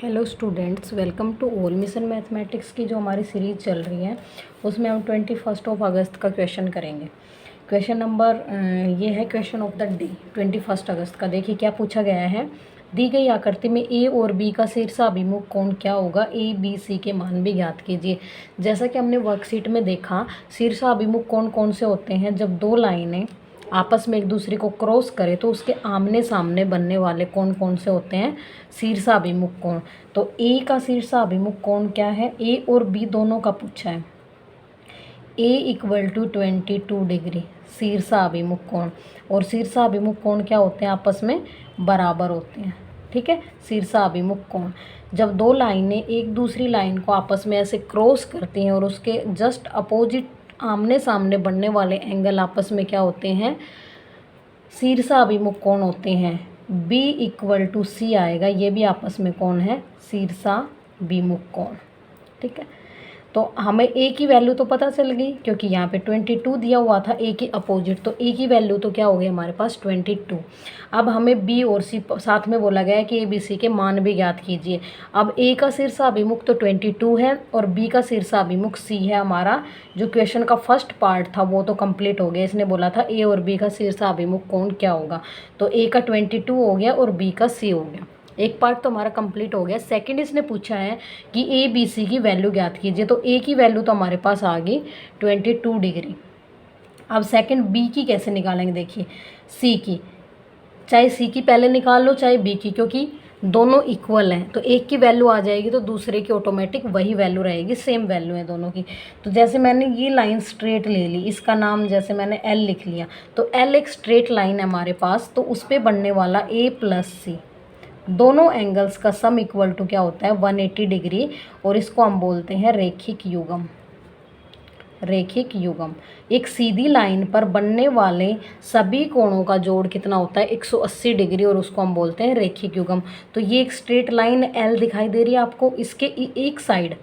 Hello students, welcome to all. Mission mathematics की जो हमारी सीरीज़ चल रही है उसमें हम 21 अगस्त का क्वेश्चन करेंगे। क्वेश्चन नंबर ये है क्वेश्चन ऑफ द डे 21 अगस्त का। देखिए क्या पूछा गया है। दी गई आकृति में ए और बी का शीर्षाभिमुख कोण क्या होगा, ए बी सी के मान भी ज्ञात कीजिए। जैसा कि हमने वर्कशीट में देखा, शीर्षाभिमुख कोण कौन से होते हैं, जब दो लाइनें आपस में एक दूसरे को क्रॉस करे तो उसके आमने सामने बनने वाले कोण कौन से होते हैं, शीर्षाभिमुख कोण। तो ए का शीर्षाभिमुख कोण क्या है, ए और बी दोनों का पूछा है। ए = 22 डिग्री शीर्षाभिमुख कोण, और शीर्षाभिमुख कोण क्या होते हैं, आपस में बराबर होते हैं। ठीक है, शीर्षाभिमुख कोण जब दो लाइनें एक दूसरी लाइन को आपस में ऐसे क्रॉस करती हैं और उसके जस्ट अपोजिट आमने सामने बनने वाले एंगल आपस में क्या होते हैं, शीर्षाभिमुख कोण होते हैं। B = C आएगा, ये भी आपस में कौन है, शीर्षाभिमुख कोण। ठीक है, तो हमें ए की वैल्यू तो पता चल गई क्योंकि यहाँ पे 22 दिया हुआ था ए के अपोजिट, तो ए की वैल्यू तो क्या हो गई हमारे पास 22। अब हमें बी और सी साथ में बोला गया है कि ए बी सी के मान भी ज्ञात कीजिए। अब ए का शीर्षाभिमुख तो 22 है और बी का शीर्षाभिमुख सी है। हमारा जो क्वेश्चन का फर्स्ट पार्ट था वो तो कंप्लीट हो गया। इसने बोला था ए और बी का शीर्षाभिमुख कोण क्या होगा, तो ए का 22 हो गया और बी का सी हो गया। एक पार्ट तो हमारा कंप्लीट हो गया। सेकंड इसने पूछा है कि ए बी सी की वैल्यू ज्ञात कीजिए, तो ए की वैल्यू तो हमारे पास आ गई 22 डिग्री। अब सेकंड बी की कैसे निकालेंगे, देखिए सी की, चाहे सी की पहले निकाल लो चाहे बी की, क्योंकि दोनों इक्वल हैं तो एक की वैल्यू आ जाएगी तो दूसरे की ऑटोमेटिक वही वैल्यू रहेगी, सेम वैल्यू है दोनों की। तो जैसे मैंने ये लाइन स्ट्रेट ले ली, इसका नाम जैसे मैंने एल लिख लिया, तो एल एक स्ट्रेट लाइन है हमारे पास, तो उस पर बनने वाला ए प्लस सी, दोनों एंगल्स का सम इक्वल टू क्या होता है 180 डिग्री, और इसको हम बोलते हैं रैखिक युग्म। रैखिक युग्म एक सीधी लाइन पर बनने वाले सभी कोणों का जोड़ कितना होता है 180 डिग्री, और उसको हम बोलते हैं रैखिक युग्म। तो ये एक स्ट्रेट लाइन एल दिखाई दे रही है आपको, इसके एक साइड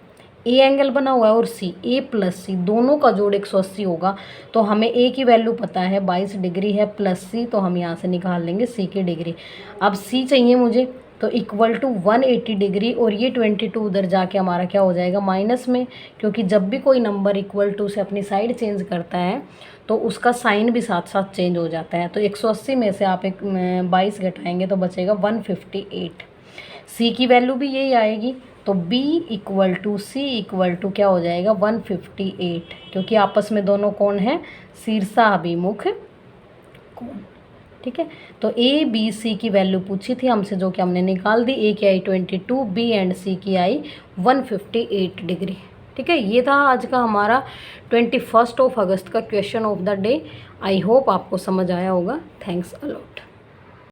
ए एंगल बना हुआ है और सी, ए प्लस सी दोनों का जोड़ 180 होगा। तो हमें ए की वैल्यू पता है 22 डिग्री है, प्लस सी तो हम यहाँ से निकाल लेंगे सी की डिग्री। अब सी चाहिए मुझे, तो = 180 डिग्री, और ये 22 उधर जाके हमारा क्या हो जाएगा माइनस में, क्योंकि जब भी कोई नंबर = से अपनी साइड चेंज करता है तो उसका साइन भी साथ साथ चेंज हो जाता है। तो 180 में से आप 22 घटाएंगे तो बचेगा 158। सी की वैल्यू भी यही आएगी, तो B = C = क्या हो जाएगा 158, क्योंकि आपस में दोनों कौन है, शीर्षाभिमुख कोण। ठीक है, तो ए बी सी की वैल्यू पूछी थी हमसे जो कि हमने निकाल दी। ए की आई 22, बी एंड सी की आई 158 डिग्री। ठीक है, ये था आज का हमारा 21 अगस्त का question of the day. I hope आपको समझ आया होगा। Thanks a lot.